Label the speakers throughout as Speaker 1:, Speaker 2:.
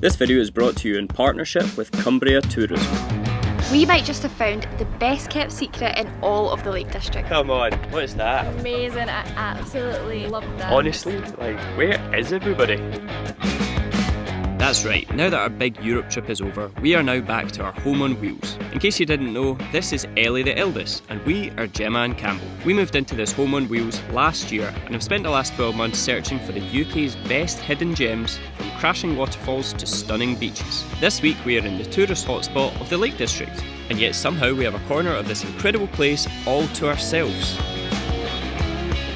Speaker 1: This video is brought to you in partnership with Cumbria Tourism.
Speaker 2: We might just have found the best kept secret in all of the Lake District.
Speaker 1: Come on, what is that?
Speaker 2: Amazing, I absolutely love that.
Speaker 1: Honestly, like, where is everybody? That's right, now that our big Europe trip is over, we are now back to our home on wheels. In case you didn't know, this is Ellie the eldest, and we are Gemma and Campbell. We moved into this home on wheels last year and have spent the last 12 months searching for the UK's best hidden gems, from crashing waterfalls to stunning beaches. This week we are in the tourist hotspot of the Lake District, and yet somehow we have a corner of this incredible place all to ourselves.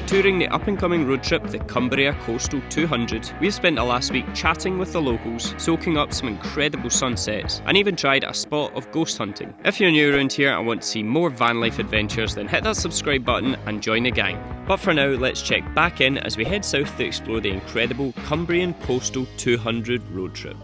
Speaker 1: Touring the up-and-coming road trip, the Cumbria Coastal 200, we've spent the last week chatting with the locals, soaking up some incredible sunsets, and even tried a spot of ghost hunting. If you're new around here and want to see more van life adventures, then hit that subscribe button and join the gang. But for now, let's check back in as we head south to explore the incredible Cumbrian Coastal 200 road trip.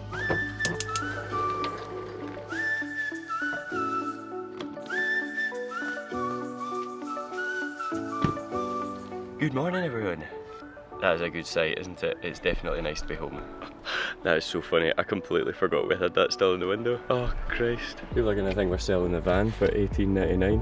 Speaker 1: Good morning, everyone. That is a good sight, isn't it? It's definitely nice to be home. That is so funny. I completely forgot we had that still in the window. Oh, Christ. People are going to think we're selling the van for $18.99.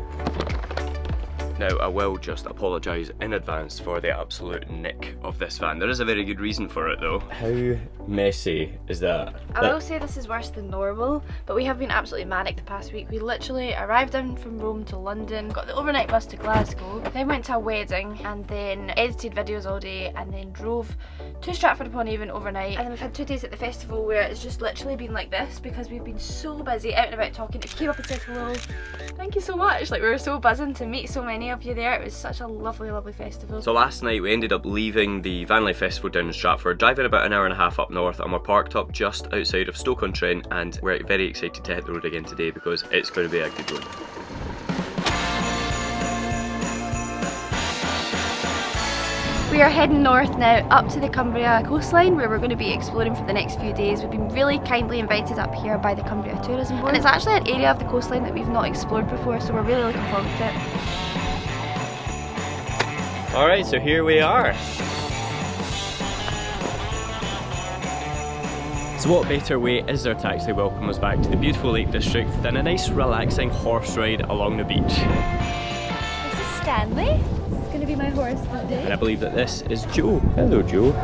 Speaker 1: Now, I will just apologise in advance for the absolute nick of this van. There is a very good reason for it, though. How messy is that?
Speaker 2: I will say this is worse than normal, but we have been absolutely manic the past week. We literally arrived in from Rome to London, got the overnight bus to Glasgow, then went to a wedding, and then edited videos all day, and then drove to Stratford-upon-Avon overnight. And then we've had 2 days at the festival where it's just literally been like this because we've been so busy out and about talking. If you came up and said hello, thank you so much. Like, we were so buzzing to meet so many of you there. It was such a lovely, lovely festival.
Speaker 1: So last night we ended up leaving the Vanlife festival down in Stratford, driving about an hour and a half up north, and we're parked up just outside of Stoke on Trent, and we're very excited to hit the road again today because it's going to be a good one.
Speaker 2: We are heading north now, up to the Cumbria coastline, where we're going to be exploring for the next few days. We've been really kindly invited up here by the Cumbria Tourism Board, and it's actually an area of the coastline that we've not explored before, so we're really looking forward to it.
Speaker 1: Alright, so here we are. So what better way is there to actually welcome us back to the beautiful Lake District than a nice relaxing horse ride along the beach.
Speaker 2: This is Stanley. This is going to be my horse for the day.
Speaker 1: And I believe that this is Joe. Hello, Joe.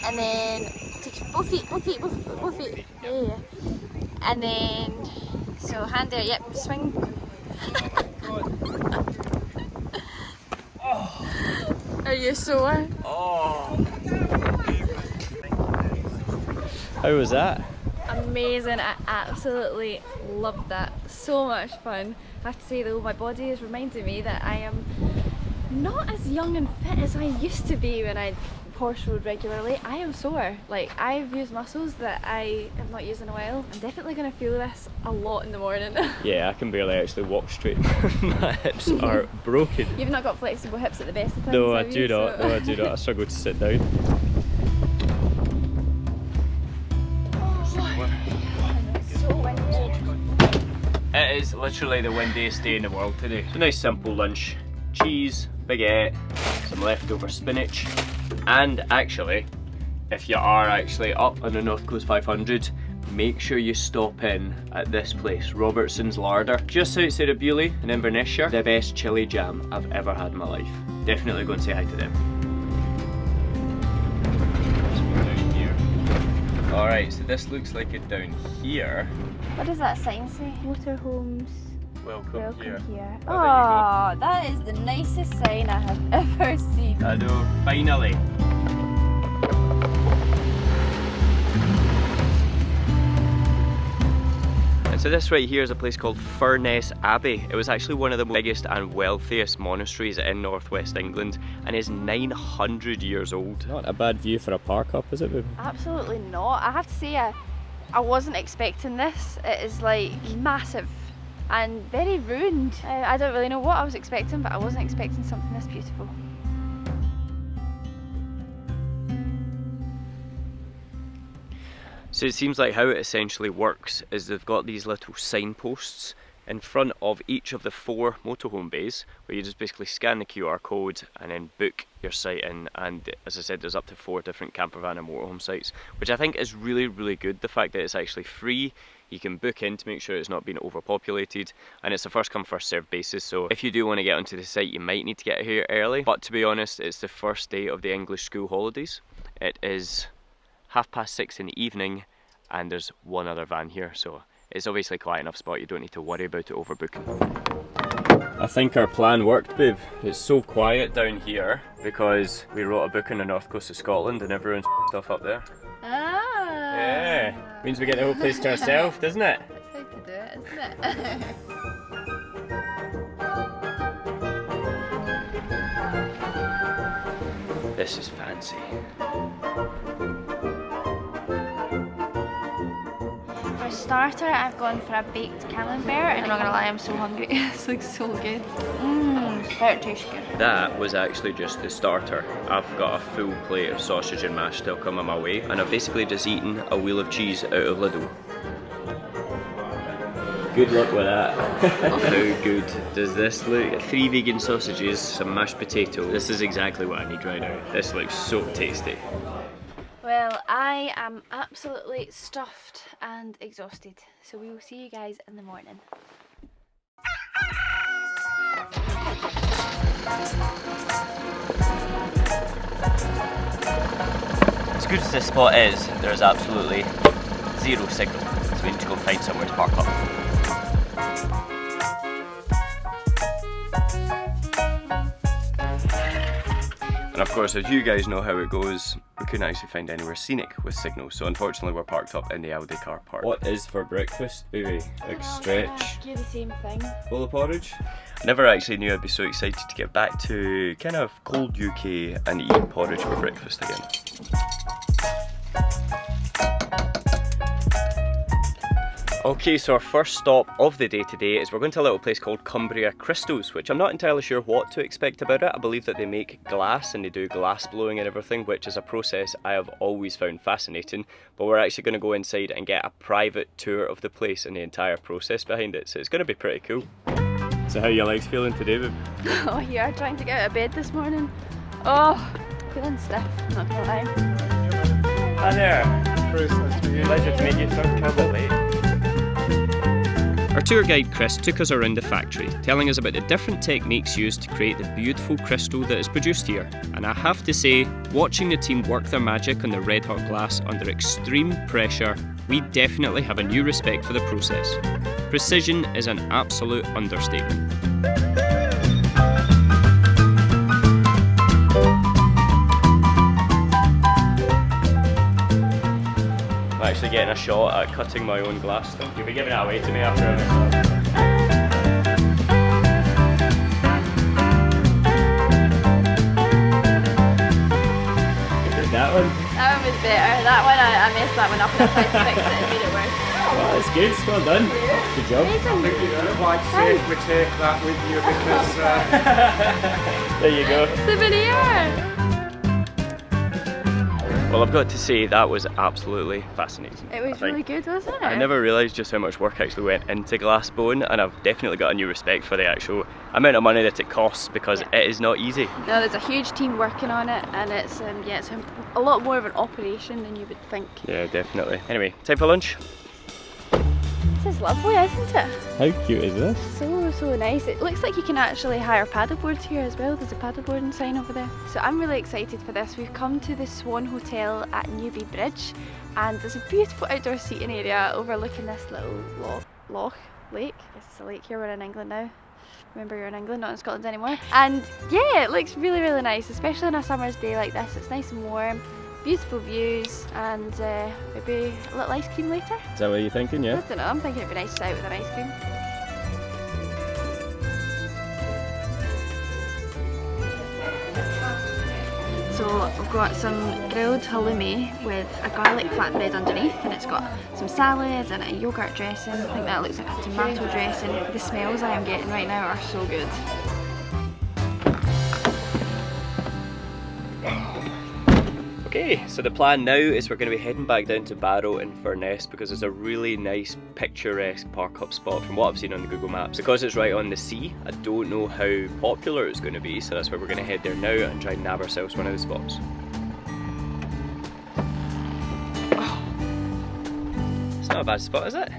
Speaker 2: And then take both feet. Yeah. And then, so hand there, yep, swing. Are you sore?
Speaker 1: Oh. How was that?
Speaker 2: Amazing, I absolutely loved that. So much fun. I have to say though, my body is reminding me that I am not as young and fit as I used to be when I horse rode regularly. I am sore. Like, I've used muscles that I have not used in a while. I'm definitely going to feel this a lot in the morning.
Speaker 1: Yeah, I can barely actually walk straight. My hips are broken.
Speaker 2: You've not got flexible hips at the best of times,
Speaker 1: No, I
Speaker 2: have
Speaker 1: do
Speaker 2: you?
Speaker 1: not. No, I do not. I struggle to sit down.
Speaker 2: So windy.
Speaker 1: It is literally the windiest day in the world today. It's a nice simple lunch. Cheese, baguette, some leftover spinach, and actually, if you are actually up on the North Coast 500, make sure you stop in at this place, Robertson's Larder, just outside of Bewley in Inverness-shire. The best chili jam I've ever had in my life. Definitely go and say hi to them. Alright, so this looks like it down here.
Speaker 2: What does that sign say? Motorhomes.
Speaker 1: Welcome here.
Speaker 2: Oh, that is the nicest sign I have ever seen.
Speaker 1: I know, finally. And so this right here is a place called Furness Abbey. It was actually one of the biggest and wealthiest monasteries in northwest England and is 900 years old. Not a bad view for a park up, is it, babe?
Speaker 2: Absolutely not. I have to say, I wasn't expecting this. It is like massive and very ruined. I don't really know what I was expecting, but I wasn't expecting something this beautiful.
Speaker 1: So it seems like how it essentially works is they've got these little signposts in front of each of the 4 motorhome bays where you just basically scan the QR code and then book your site in, and as I said, there's up to 4 different camper van and motorhome sites, which I think is really good. The fact that it's actually free, you can book in to make sure it's not being overpopulated, and it's a first come first served basis, so if you do want to get onto the site you might need to get here early, but to be honest it's the first day of the English school holidays. It is 6:30 in the evening and there's 1 other van here, so it's obviously quite enough spot, you don't need to worry about it overbooking. I think our plan worked, babe. It's so quiet down here because we wrote a book on the north coast of Scotland and everyone's stuff up there.
Speaker 2: Ah!
Speaker 1: Yeah! Means we get the whole place to ourselves, doesn't it?
Speaker 2: That's how to do it, isn't it?
Speaker 1: This is fancy.
Speaker 2: For a starter, I've gone for a baked camembert, and I'm not gonna lie, I'm so hungry. This looks so good. It tastes good.
Speaker 1: That was actually just the starter. I've got a full plate of sausage and mash still coming my way, and I've basically just eaten a wheel of cheese out of Lidl. Good luck with that. How good does this look? 3 vegan sausages, some mashed potato. This is exactly what I need right now. This looks so tasty.
Speaker 2: Well, I am absolutely stuffed and exhausted, so we will see you guys in the morning.
Speaker 1: As good as this spot is, there's absolutely 0 signal, so we need to go find somewhere to park up. And of course, as you guys know how it goes, we couldn't actually find anywhere scenic with signal, so unfortunately we're parked up in the Aldi car park. What is for breakfast, baby? Like stretch?
Speaker 2: You're the same thing.
Speaker 1: Bowl of porridge? I never actually knew I'd be so excited to get back to kind of cold UK and eating porridge for breakfast again. Okay, so our first stop of the day today is we're going to a little place called Cumbria Crystals, which I'm not entirely sure what to expect about it. I believe that they make glass and they do glass blowing and everything, which is a process I have always found fascinating. But we're actually going to go inside and get a private tour of the place and the entire process behind it, so it's going to be pretty cool. So how are your legs feeling today, babe?
Speaker 2: Oh, you are trying to get out of bed this morning. Oh, feeling stiff, I'm not gonna lie.
Speaker 1: Hi there. Pleasure to meet you, Sir Campbell, mate. Our tour guide Chris took us around the factory, telling us about the different techniques used to create the beautiful crystal that is produced here. And I have to say, watching the team work their magic on the red hot glass under extreme pressure, we definitely have a new respect for the process. Precision is an absolute understatement. I'm actually getting a shot at cutting my own glass. You'll be giving that away to me after a That one?
Speaker 2: That one was better. That one, I messed that one up and I tried to fix it and made it worse.
Speaker 1: Well, that's good. Well done. Good job.
Speaker 3: Quite safe we take that with you because
Speaker 1: There you go.
Speaker 2: Souvenir!
Speaker 1: Well, I've got to say that was absolutely fascinating.
Speaker 2: It was really good, wasn't it?
Speaker 1: I never realised just how much work actually went into glass blowing, and I've definitely got a new respect for the actual amount of money that it costs, because it is not easy.
Speaker 2: No, there's a huge team working on it, and it's it's a lot more of an operation than you would think.
Speaker 1: Yeah, definitely. Anyway, time for lunch.
Speaker 2: This is lovely, isn't it?
Speaker 1: How cute is this?
Speaker 2: So nice. It looks like you can actually hire paddleboards here as well. There's a paddleboarding sign over there. So I'm really excited for this. We've come to the Swan Hotel at Newby Bridge, and there's a beautiful outdoor seating area overlooking this little lake. I guess it's a lake here. We're in England now. Remember, you're in England, not in Scotland anymore. And yeah, it looks really nice, especially on a summer's day like this. It's nice and warm. Beautiful views, and maybe a little ice cream later.
Speaker 1: Is that what you're thinking, yeah?
Speaker 2: I don't know, I'm thinking it'd be nice to out with an ice cream. So we've got some grilled halloumi with a garlic flatbread underneath, and it's got some salads and a yogurt dressing. I think that looks like a tomato dressing. The smells I am getting right now are so good.
Speaker 1: Okay, so the plan now is we're going to be heading back down to Barrow in Furness because it's a really nice picturesque park up spot from what I've seen on the Google Maps. Because it's right on the sea, I don't know how popular it's going to be, so that's why we're going to head there now and try and nab ourselves one of the spots. It's not a bad spot, is it?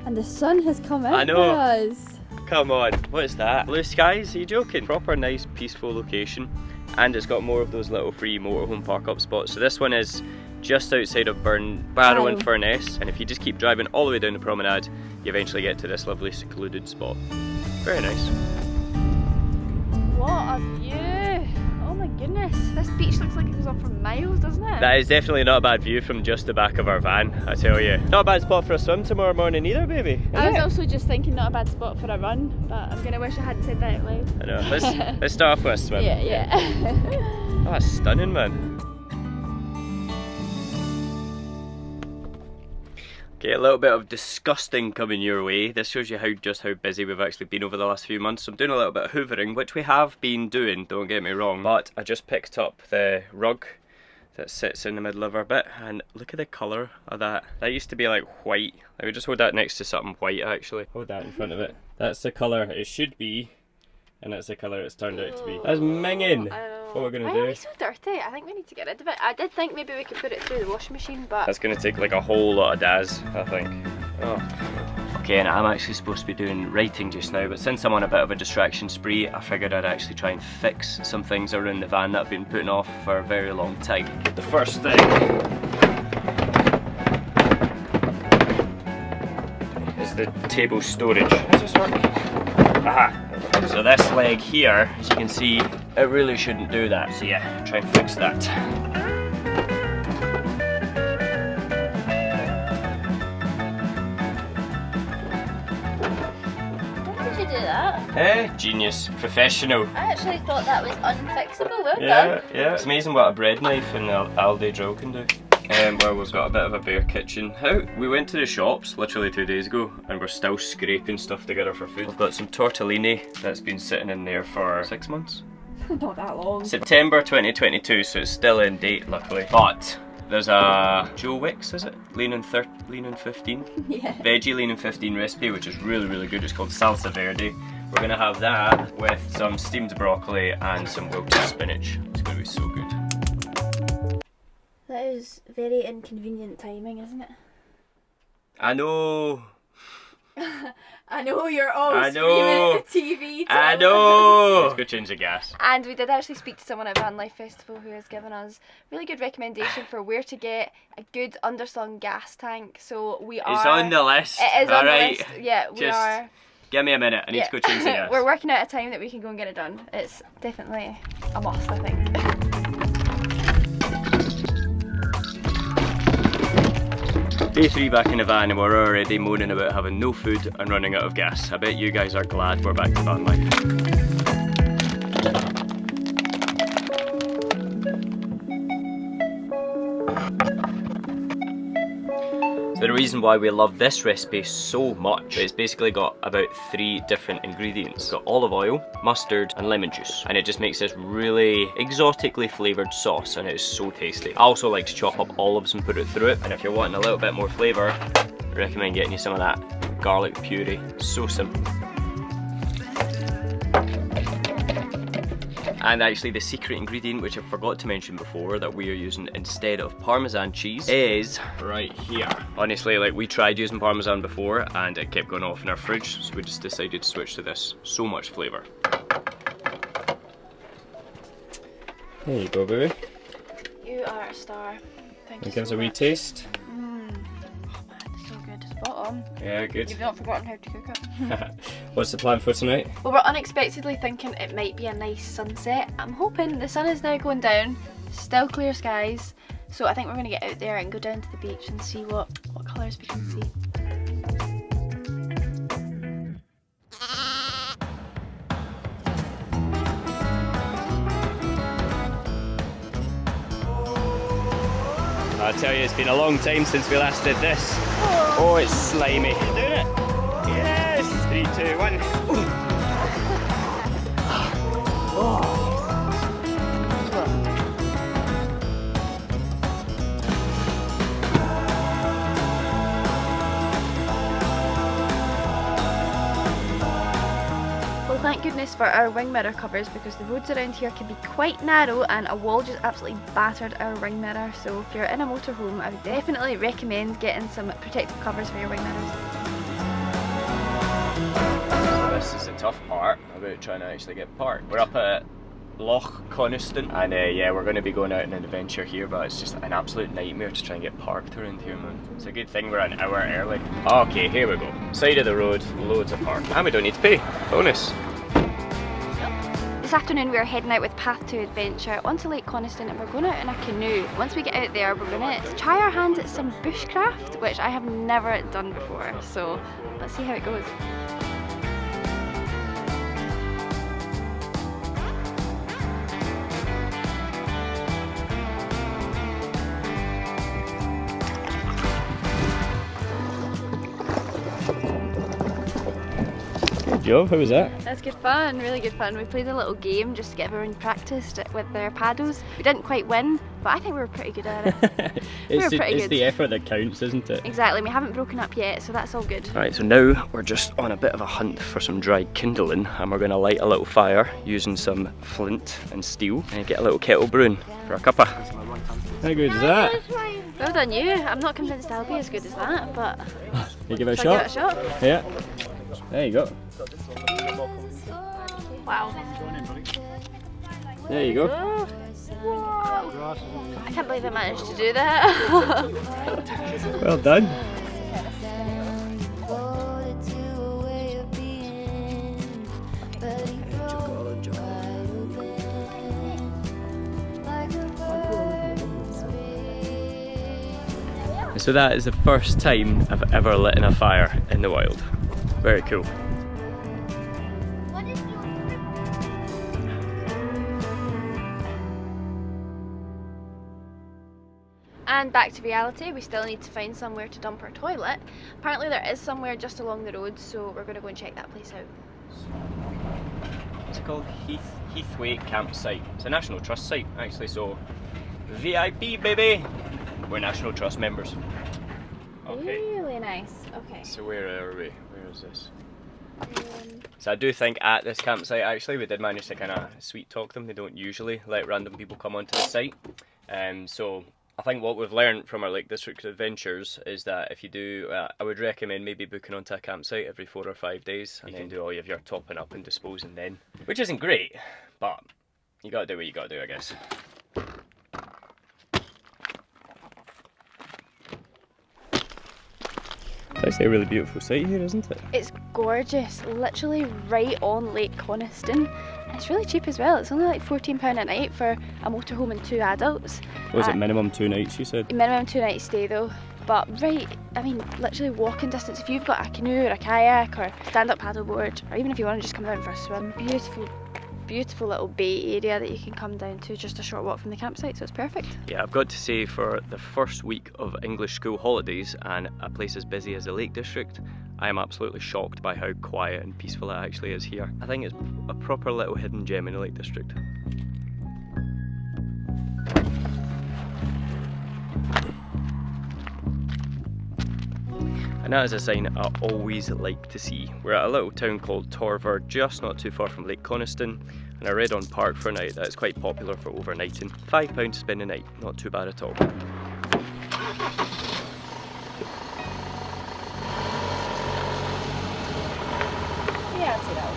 Speaker 2: And the sun has come out.
Speaker 1: I know. For us. Come on, what is that? Blue skies? Are you joking? Proper nice peaceful location, and it's got more of those little free motorhome park up spots. So this one is just outside of Barrow and Furness, and if you just keep driving all the way down the promenade, you eventually get to this lovely secluded spot. Very nice.
Speaker 2: What a view! Oh my goodness, this beach looks like it goes on for miles, doesn't it?
Speaker 1: That is definitely not a bad view from just the back of our van, I tell you. Not a bad spot for a swim tomorrow morning either, baby.
Speaker 2: I was also just thinking not a bad spot for a run, but I'm gonna wish I hadn't said that out loud.
Speaker 1: I know. Let's start off with a swim.
Speaker 2: Yeah.
Speaker 1: Oh, that's stunning, man. Okay, a little bit of disgusting coming your way. This shows you just how busy we've actually been over the last few months. I'm doing a little bit of hoovering, which we have been doing, don't get me wrong. But I just picked up the rug that sits in the middle of our bit, and look at the colour of that. That used to be like white. I would just hold that next to something white actually. Hold that in front of it. That's the colour it should be, and that's the colour it's turned out to be. That's minging. What we're gonna do?
Speaker 2: It's so dirty. I think we need to get rid of it. I did think maybe we could put it through the washing machine, but
Speaker 1: that's gonna take like a whole lot of Daz, I think. Oh. Okay, and I'm actually supposed to be doing writing just now, but since I'm on a bit of a distraction spree, I figured I'd actually try and fix some things around the van that I've been putting off for a very long time. The first thing is the table storage. Does this work? Aha! So this leg here, as you can see, it really shouldn't do that. So yeah, try and fix that.
Speaker 2: how did you do that?
Speaker 1: Eh? Genius. Professional.
Speaker 2: I actually thought that was unfixable. Well done.
Speaker 1: Yeah. It's amazing what a bread knife and an Aldi drill can do. Well, we've got a bit of a bare kitchen. We went to the shops literally 2 days ago and we're still scraping stuff together for food. We've got some tortellini that's been sitting in there for 6 months.
Speaker 2: Not that long.
Speaker 1: September 2022, so it's still in date luckily. But there's a Joe Wicks, is it? Lean and 15?
Speaker 2: Yeah.
Speaker 1: Veggie Lean and 15 recipe, which is really good. It's called Salsa Verde. We're gonna have that with some steamed broccoli and some wilted spinach. It's gonna be so good.
Speaker 2: That is very inconvenient timing, isn't it?
Speaker 1: I know.
Speaker 2: I know you're all screaming at the TV.
Speaker 1: I know. Let's go change the gas.
Speaker 2: And we did actually speak to someone at Vanlife Festival who has given us really good recommendation for where to get a good underslung gas tank. So we are.
Speaker 1: It's on the list.
Speaker 2: It is on the
Speaker 1: right.
Speaker 2: list. Yeah, we are.
Speaker 1: Give me a minute. I need to go change the gas.
Speaker 2: We're working out a time that we can go and get it done. It's definitely a must, I think.
Speaker 1: Day 3 back in the van and we're already moaning about having no food and running out of gas. I bet you guys are glad we're back to van life. So the reason why we love this recipe so much, it's basically got about 3 different ingredients. It's got olive oil, mustard and lemon juice, and it just makes this really exotically flavoured sauce, and it is so tasty. I also like to chop up olives and put it through it, and if you're wanting a little bit more flavour, I recommend getting you some of that garlic puree. So simple. And actually the secret ingredient, which I forgot to mention before, that we are using instead of Parmesan cheese is right here. Honestly, like, we tried using Parmesan before and it kept going off in our fridge, so we just decided to switch to this. So much flavour. There you go, baby.
Speaker 2: You are a star. Thank you
Speaker 1: Give us
Speaker 2: so
Speaker 1: a wee
Speaker 2: much.
Speaker 1: taste.
Speaker 2: Oh man, it's so good. Spot on.
Speaker 1: Yeah, good.
Speaker 2: You've not forgotten how to cook it.
Speaker 1: What's the plan for tonight?
Speaker 2: Well, we're unexpectedly thinking it might be a nice sunset. I'm hoping the sun is now going down, still clear skies, so I think we're going to get out there and go down to the beach and see what colours we can see.
Speaker 1: I tell you, it's been a long time since we last did this. Oh, it's slimy. You're doing it? Yes! 3, 2, 1.
Speaker 2: bonus for our wing mirror covers because the roads around here can be quite narrow and a wall just absolutely battered our wing mirror. So if you're in a motorhome, I would definitely recommend getting some protective covers for your wing mirrors.
Speaker 1: So this is the tough part about trying to actually get parked. We're up at Loch Coniston and yeah, we're going to be going out on an adventure here, but it's just an absolute nightmare to try and get parked around here, man. It's a good thing we're an hour early. Okay, here we go. Side of the road, loads of parking. And we don't need to pay. Bonus.
Speaker 2: This afternoon we're heading out with Path to Adventure onto Lake Coniston and we're going out in a canoe. Once we get out there we're going to try our hands at some bushcraft, which I have never done before, so let's see how it goes.
Speaker 1: Good job, how was that?
Speaker 2: That's good fun, really good fun. We played a little game just to get everyone practiced with their paddles. We didn't quite win, but I think we were pretty good at it.
Speaker 1: It's the effort that counts, isn't it?
Speaker 2: Exactly, we haven't broken up yet, so that's all good.
Speaker 1: Alright, so now we're just on a bit of a hunt for some dry kindling and we're going to light a little fire using some flint and steel and get a little kettle brewing for a cuppa. How good is that?
Speaker 2: Well done you. I'm not convinced I'll be as good as that, but...
Speaker 1: You give it a
Speaker 2: Shall I
Speaker 1: shot?
Speaker 2: give it a shot?
Speaker 1: Yeah. There you go.
Speaker 2: Wow.
Speaker 1: There you go.
Speaker 2: Whoa. I can't believe I managed to do that.
Speaker 1: Well done. So that is the first time I've ever lit in a fire in the wild. Very cool.
Speaker 2: And back to reality, we still need to find somewhere to dump our toilet. Apparently there is somewhere just along the road, so we're going to go and check that place out.
Speaker 1: It's called Hoathwaite Campsite. It's a National Trust site actually, so VIP baby! We're National Trust members. Okay.
Speaker 2: Really nice. Okay.
Speaker 1: So where are we? Where is this? So I do think at this campsite actually we did manage to kind of sweet talk them. They don't usually let random people come onto the site. So I think what we've learned from our Lake District adventures is that if you do, I would recommend maybe booking onto a campsite every 4 or 5 days and then do all of your topping up and disposing then. Which isn't great, but you gotta do what you gotta do, I guess. It's actually a really beautiful site here, isn't it?
Speaker 2: It's gorgeous, literally right on Lake Coniston. And it's really cheap as well. It's only like £14 a night for a motorhome and 2 adults.
Speaker 1: Was it minimum 2 nights you said?
Speaker 2: Minimum 2 night stay though. But right, I mean, literally walking distance. If you've got a canoe or a kayak or stand-up paddleboard, or even if you want to just come down for a swim, beautiful little bay area that you can come down to, just a short walk from the campsite, so it's perfect.
Speaker 1: Yeah, I've got to say for the first week of English school holidays and a place as busy as the Lake District, I am absolutely shocked by how quiet and peaceful it actually is here. I think it's a proper little hidden gem in the Lake District. And that is a sign I always like to see. We're at a little town called Torver, just not too far from Lake Coniston, and I read on Park for a night that it's quite popular for overnighting. £5 to spend a night, not too bad at all.
Speaker 2: Yeah, I'd say that.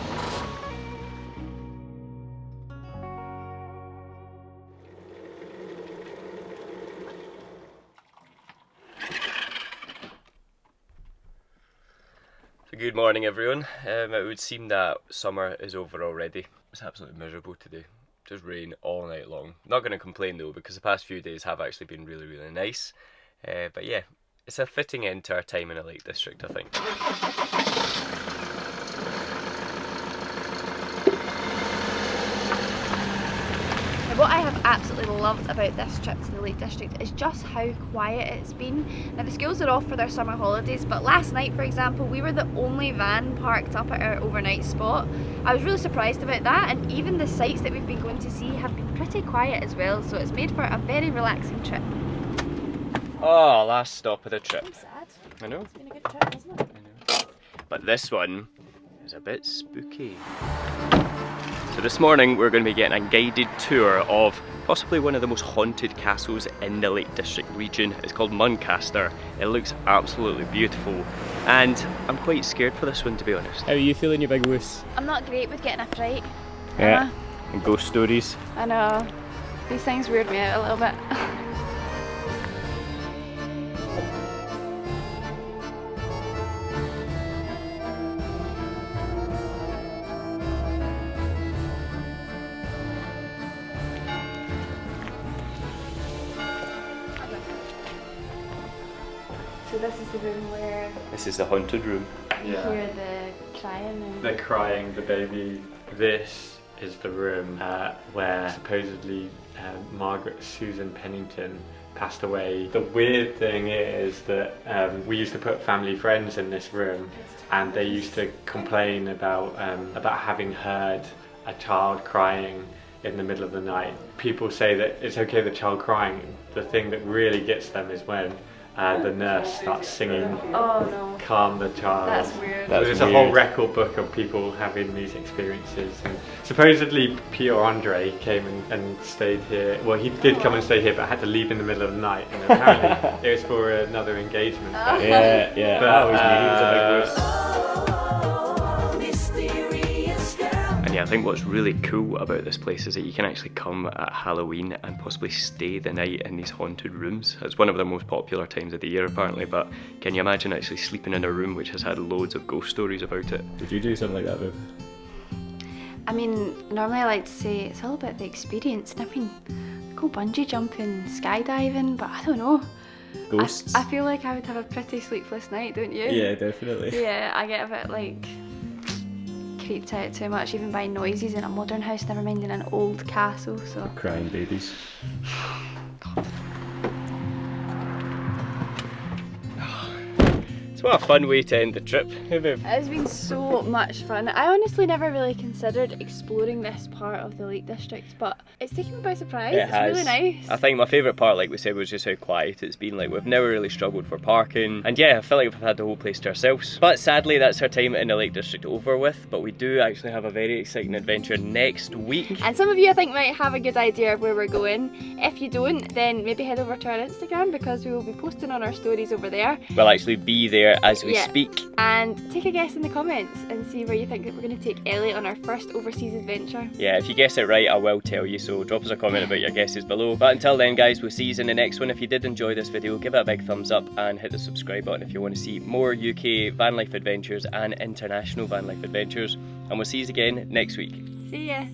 Speaker 1: Good morning everyone. It would seem that summer is over already. It's absolutely miserable today. Just rain all night long. Not going to complain though, because the past few days have actually been really nice. But yeah, it's a fitting end to our time in the Lake District, I think.
Speaker 2: What I have absolutely loved about this trip to the Lake District is just how quiet it's been. Now the schools are off for their summer holidays, but last night for example we were the only van parked up at our overnight spot. I was really surprised about that, and even the sites that we've been going to see have been pretty quiet as well, so it's made for a very relaxing trip.
Speaker 1: Oh, last stop of the trip.
Speaker 2: I'm sad.
Speaker 1: I know.
Speaker 2: It's been a good trip, hasn't it?
Speaker 1: I know. But this one is a bit spooky. So this morning we're going to be getting a guided tour of possibly one of the most haunted castles in the Lake District region. It's called Muncaster. It looks absolutely beautiful and I'm quite scared for this one, to be honest. How are you feeling, you big wuss?
Speaker 2: I'm not great with getting a fright.
Speaker 1: Yeah, and ghost stories.
Speaker 2: I know. These things weird me out a little bit. So this is the room where
Speaker 1: This is the haunted room.
Speaker 2: you hear the crying and...
Speaker 4: The crying, the baby. This is the room where supposedly Margaret Susan Pennington passed away. The weird thing is that we used to put family friends in this room and they used to complain about having heard a child crying in the middle of the night. People say that it's okay, the child crying. The thing that really gets them is when the nurse starts singing,
Speaker 2: Oh no.
Speaker 4: calm the child.
Speaker 2: That's weird.
Speaker 4: There's a whole record book of people having these experiences. And supposedly Pierre Andre came and stayed here. Well, he did come and stay here, but had to leave in the middle of the night. And apparently it was for another engagement.
Speaker 1: Yeah.
Speaker 4: But
Speaker 1: That was me, he was a big wuss. And yeah, I think what's really cool about this place is that you can actually come at Halloween and possibly stay the night in these haunted rooms. It's one of the most popular times of the year apparently, but can you imagine actually sleeping in a room which has had loads of ghost stories about it? Would you do something like that, Viv?
Speaker 2: I mean, normally I like to say it's all about the experience. And I mean, go bungee jumping, skydiving, but I don't know.
Speaker 1: Ghosts?
Speaker 2: I feel like I would have a pretty sleepless night, don't you?
Speaker 1: Yeah, definitely.
Speaker 2: Yeah, I get a bit like creeped out too much even by noises in a modern house, never mind in an old castle, so...
Speaker 1: Crying babies. So what a fun way to end the trip. Hey, Viv?
Speaker 2: It has been so much fun. I honestly never really considered exploring this part of the Lake District, but it's taken me by surprise.
Speaker 1: It
Speaker 2: it's
Speaker 1: has.
Speaker 2: really nice.
Speaker 1: I think my favourite part, like we said, was just how quiet it's been. Like, we've never really struggled for parking, and yeah, I feel like we've had the whole place to ourselves. But sadly, that's our time in the Lake District over with, but we do actually have a very exciting adventure next week.
Speaker 2: And some of you I think might have a good idea of where we're going. If you don't, then maybe head over to our Instagram because we will be posting on our stories over there.
Speaker 1: We'll actually be there as we speak.
Speaker 2: And take a guess in the comments and see where you think that we're going to take Elliot on our first overseas adventure.
Speaker 1: Yeah, if you guess it right, I will tell you, so drop us a comment about your guesses below. But until then guys, we'll see you in the next one. If you did enjoy this video, give it a big thumbs up and hit the subscribe button if you want to see more UK van life adventures and international van life adventures. And we'll see you again next week.
Speaker 2: See ya!